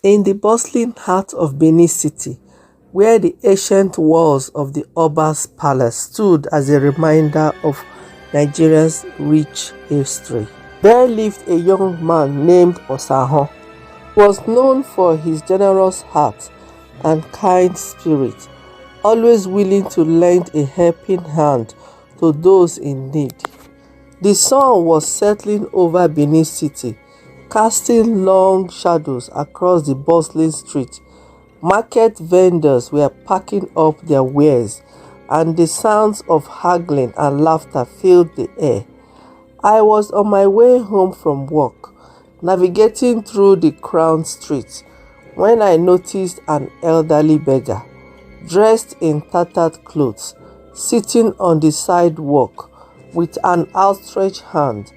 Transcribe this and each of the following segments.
In the bustling heart of Benin City, where the ancient walls of the Oba's palace stood as a reminder of Nigeria's rich history, there lived a young man named Osahon. He was known for his generous heart and kind spirit, always willing to lend a helping hand to those in need. The sun was settling over Benin City, casting long shadows across the bustling street. Market vendors were packing up their wares, and the sounds of haggling and laughter filled the air. I was on my way home from work, navigating through the crowded streets, when I noticed an elderly beggar, dressed in tattered clothes, sitting on the sidewalk with an outstretched hand,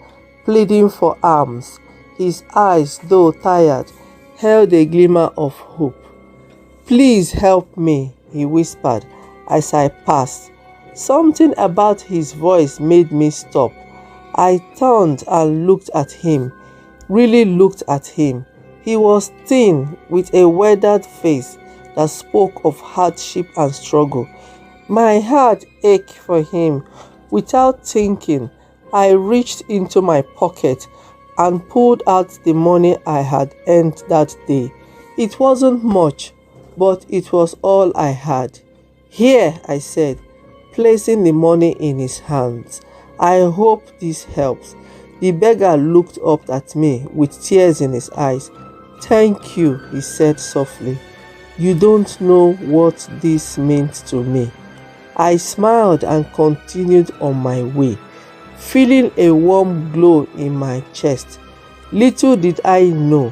pleading for alms. His eyes, though tired, held a glimmer of hope. "Please help me," he whispered as I passed. Something about his voice made me stop. I turned and looked at him, really looked at him. He was thin, with a weathered face that spoke of hardship and struggle. My heart ached for him. Without thinking, I reached into my pocket and pulled out the money I had earned that day. It wasn't much, but it was all I had. "Here," I said, placing the money in his hands. "I hope this helps." The beggar looked up at me with tears in his eyes. "Thank you," he said softly. "You don't know what this meant to me." I smiled and continued on my way, feeling a warm glow in my chest. Little did I know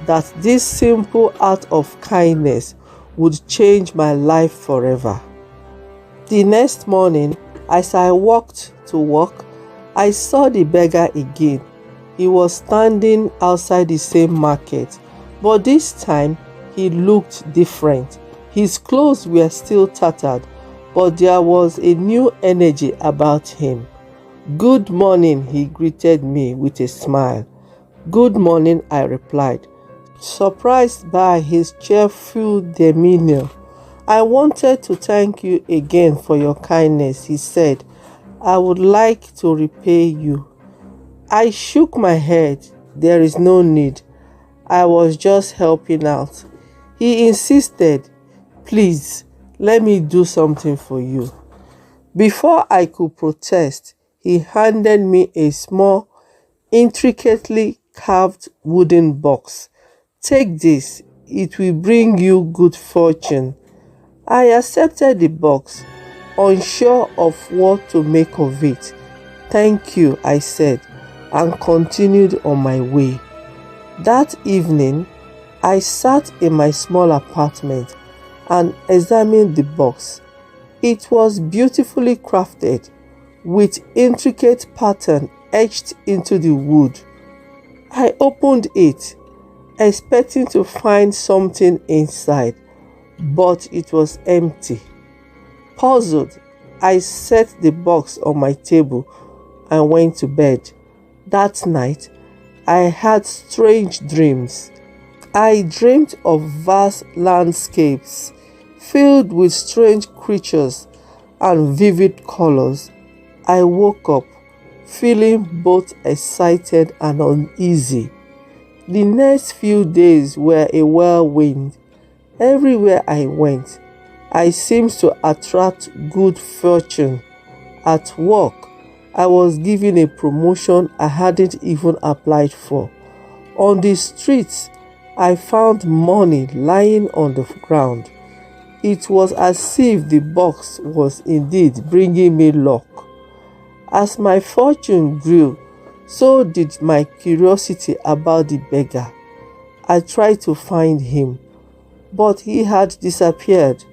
that this simple act of kindness would change my life forever. The next morning, as I walked to work, I saw the beggar again. He was standing outside the same market, but this time he looked different. His clothes were still tattered, but there was a new energy about him. "Good morning," he greeted me with a smile. "Good morning," I replied, surprised by his cheerful demeanor. "I wanted to thank you again for your kindness," he said. "I would like to repay you." I shook my head. "There is no need. I was just helping out." He insisted, "Please, let me do something for you." Before I could protest, he handed me a small, intricately carved wooden box. "Take this, it will bring you good fortune." I accepted the box, unsure of what to make of it. "Thank you," I said, and continued on my way. That evening, I sat in my small apartment and examined the box. It was beautifully crafted, with intricate pattern etched into the wood. I opened it, expecting to find something inside, but it was empty. Puzzled, I set the box on my table and went to bed. That night, I had strange dreams. I dreamed of vast landscapes filled with strange creatures and vivid colors. I woke up feeling both excited and uneasy. The next few days were a whirlwind. Everywhere I went, I seemed to attract good fortune. At work, I was given a promotion I hadn't even applied for. On the streets, I found money lying on the ground. It was as if the box was indeed bringing me luck. As my fortune grew, so did my curiosity about the beggar. I tried to find him, but he had disappeared.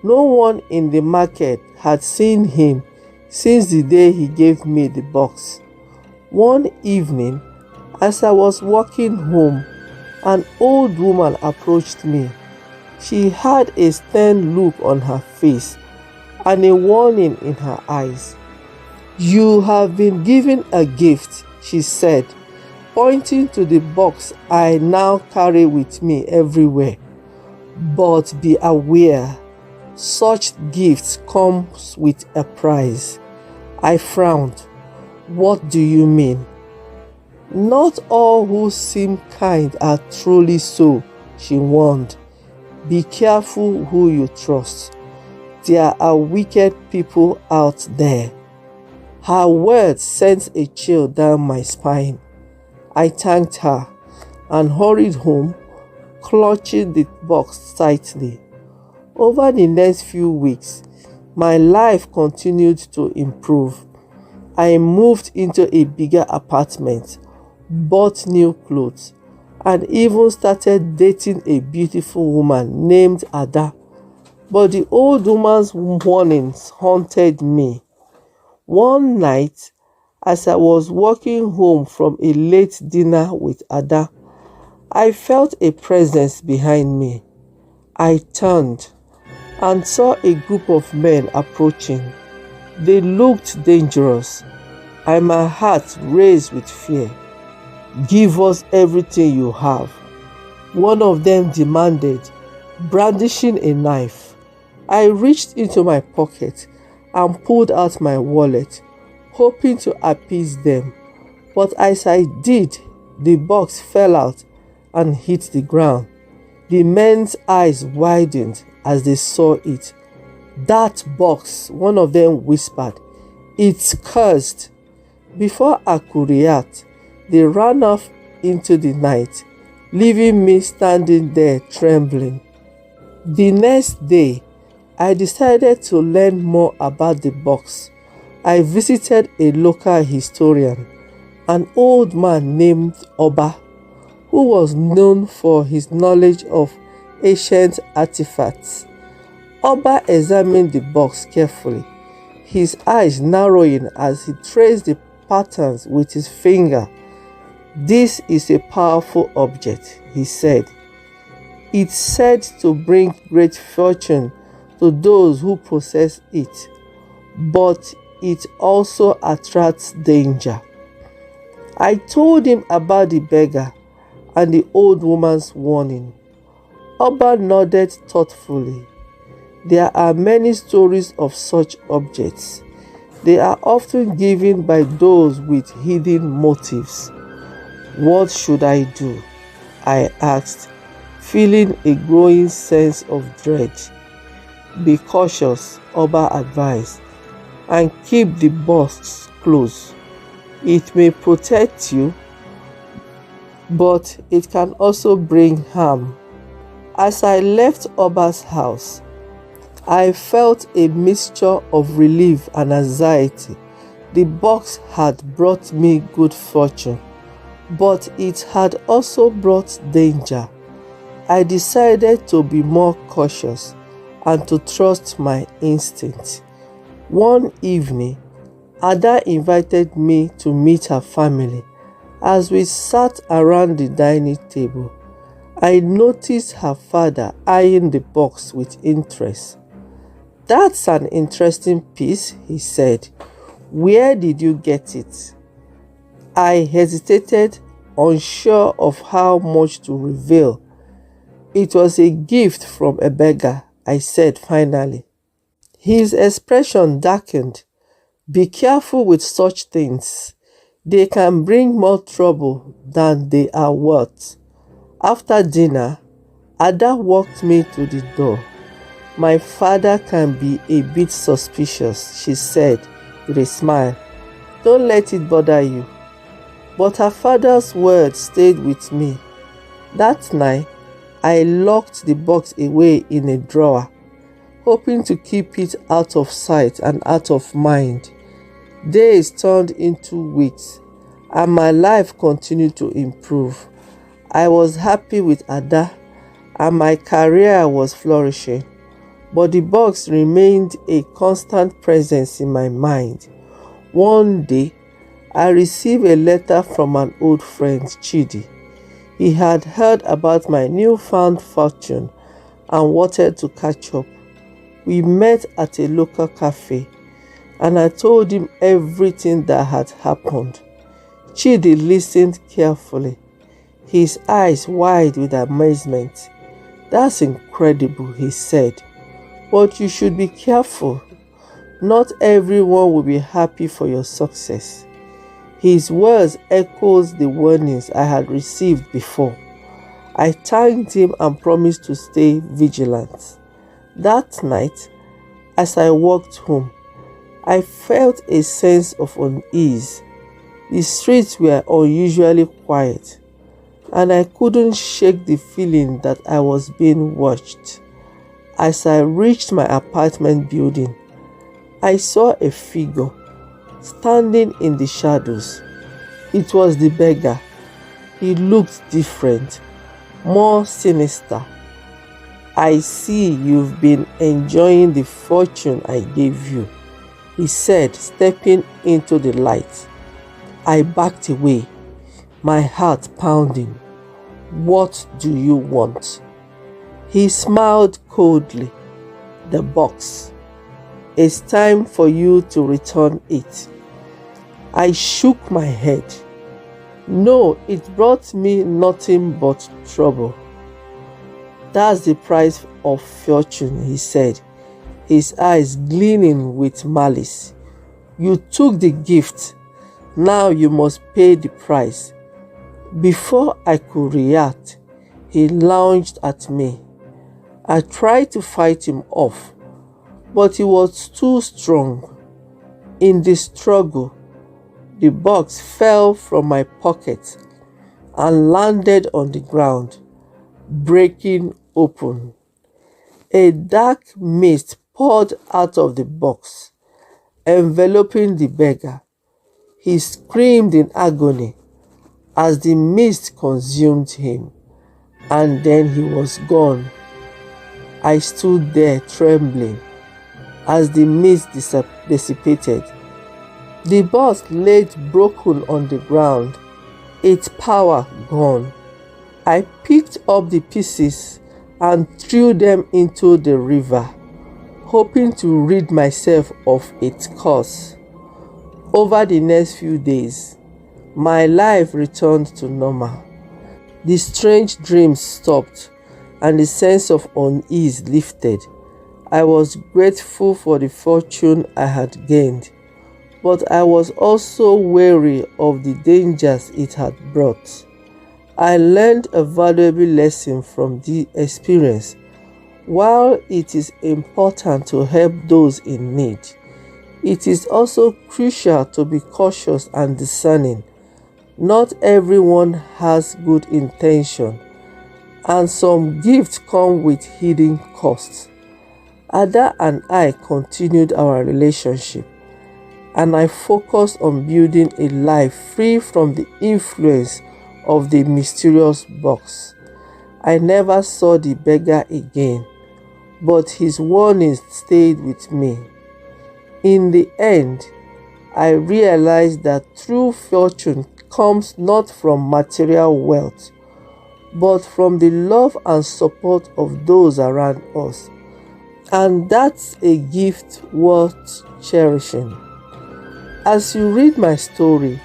No one in the market had seen him since the day he gave me the box. One evening, as I was walking home, an old woman approached me. She had a stern look on her face and a warning in her eyes. "You have been given a gift," she said, pointing to the box I now carry with me everywhere. But be aware, such gifts comes with a price. I frowned. What do you mean? Not all who seem kind are truly so, she warned. Be careful who you trust. There are wicked people out there. Her words sent a chill down my spine. I thanked her and hurried home, clutching the box tightly. Over the next few weeks, my life continued to improve. I moved into a bigger apartment, bought new clothes, and even started dating a beautiful woman named Ada. But the old woman's warnings haunted me. One night, as I was walking home from a late dinner with Ada, I felt a presence behind me. I turned and saw a group of men approaching. They looked dangerous, and my heart raced with fear. Give us everything you have, one of them demanded, brandishing a knife. I reached into my pocket and pulled out my wallet, hoping to appease them. But as I did, the box fell out and hit the ground. The men's eyes widened as they saw it. That box, one of them whispered. It's cursed. Before I could react, they ran off into the night, leaving me standing there trembling. The next day, I decided to learn more about the box. I visited a local historian, an old man named Oba, who was known for his knowledge of ancient artifacts. Oba examined the box carefully, his eyes narrowing as he traced the patterns with his finger. This is a powerful object, he said. It's said to bring great fortune to those who possess it, but it also attracts danger. I told him about the beggar and the old woman's warning. Oba nodded thoughtfully. There are many stories of such objects. They are often given by those with hidden motives. What should I do? I asked, feeling a growing sense of dread. Be cautious, Oba advised, and keep the box close. It may protect you, but it can also bring harm. As I left Oba's house, I felt a mixture of relief and anxiety. The box had brought me good fortune, but it had also brought danger. I decided to be more cautious and to trust my instincts. One evening, Ada invited me to meet her family. As we sat around the dining table, I noticed her father eyeing the box with interest. That's an interesting piece, he said. Where did you get it? I hesitated, unsure of how much to reveal. It was a gift from a beggar, I said finally. His expression darkened. Be careful with such things. They can bring more trouble than they are worth. After dinner, Ada walked me to the door. My father can be a bit suspicious, she said with a smile. Don't let it bother you. But her father's words stayed with me. That night, I locked the box away in a drawer, hoping to keep it out of sight and out of mind. Days turned into weeks, and my life continued to improve. I was happy with Ada, and my career was flourishing. But the box remained a constant presence in my mind. One day, I received a letter from an old friend, Chidi. He had heard about my newfound fortune and wanted to catch up. We met at a local cafe, and I told him everything that had happened. Chidi listened carefully, his eyes wide with amazement. "That's incredible," he said. "But you should be careful. Not everyone will be happy for your success." His words echoed the warnings I had received before. I thanked him and promised to stay vigilant. That night, as I walked home, I felt a sense of unease. The streets were unusually quiet, and I couldn't shake the feeling that I was being watched. As I reached my apartment building, I saw a figure standing in the shadows. It was the beggar. He looked different, more sinister. "I see you've been enjoying the fortune I gave you," he said, stepping into the light. I backed away, my heart pounding. "What do you want?" He smiled coldly. "The box. It's time for you to return it." I shook my head. "No, it brought me nothing but trouble." "That's the price of fortune," he said, his eyes gleaming with malice. "You took the gift. Now you must pay the price." Before I could react, he lunged at me. I tried to fight him off, but he was too strong. In the struggle, the box fell from my pocket and landed on the ground, breaking open. A dark mist poured out of the box, enveloping the beggar. He screamed in agony as the mist consumed him, and then he was gone. I stood there trembling as the mist dissipated. The box lay broken on the ground, its power gone. I picked up the pieces and threw them into the river, hoping to rid myself of its curse. Over the next few days, my life returned to normal. The strange dreams stopped, and the sense of unease lifted. I was grateful for the fortune I had gained, but I was also wary of the dangers it had brought. I learned a valuable lesson from the experience. While it is important to help those in need, it is also crucial to be cautious and discerning. Not everyone has good intention, and some gifts come with hidden costs. Ada and I continued our relationship, and I focused on building a life free from the influence of the mysterious box. I never saw the beggar again, but his warnings stayed with me. In the end, I realized that true fortune comes not from material wealth, but from the love and support of those around us. And that's a gift worth cherishing. As you read my story,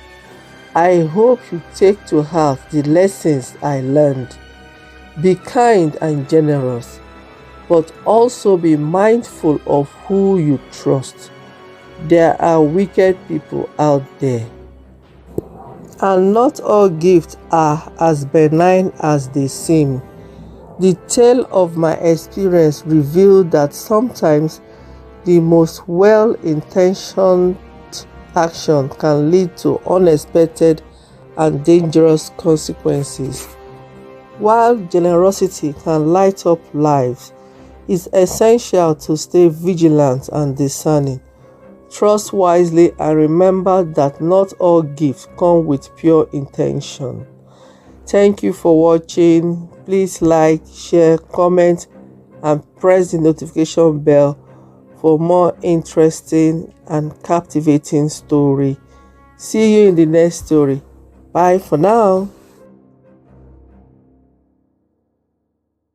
I hope you take to heart the lessons I learned. Be kind and generous, but also be mindful of who you trust. There are wicked people out there, and not all gifts are as benign as they seem. The tale of my experience revealed that sometimes the most well-intentioned action can lead to unexpected and dangerous consequences. While generosity can light up lives, it's essential to stay vigilant and discerning. Trust wisely and remember that not all gifts come with pure intention. Thank you for watching. Please like, share, comment, and press the notification bell for more interesting and captivating story. See you in the next story. Bye for now.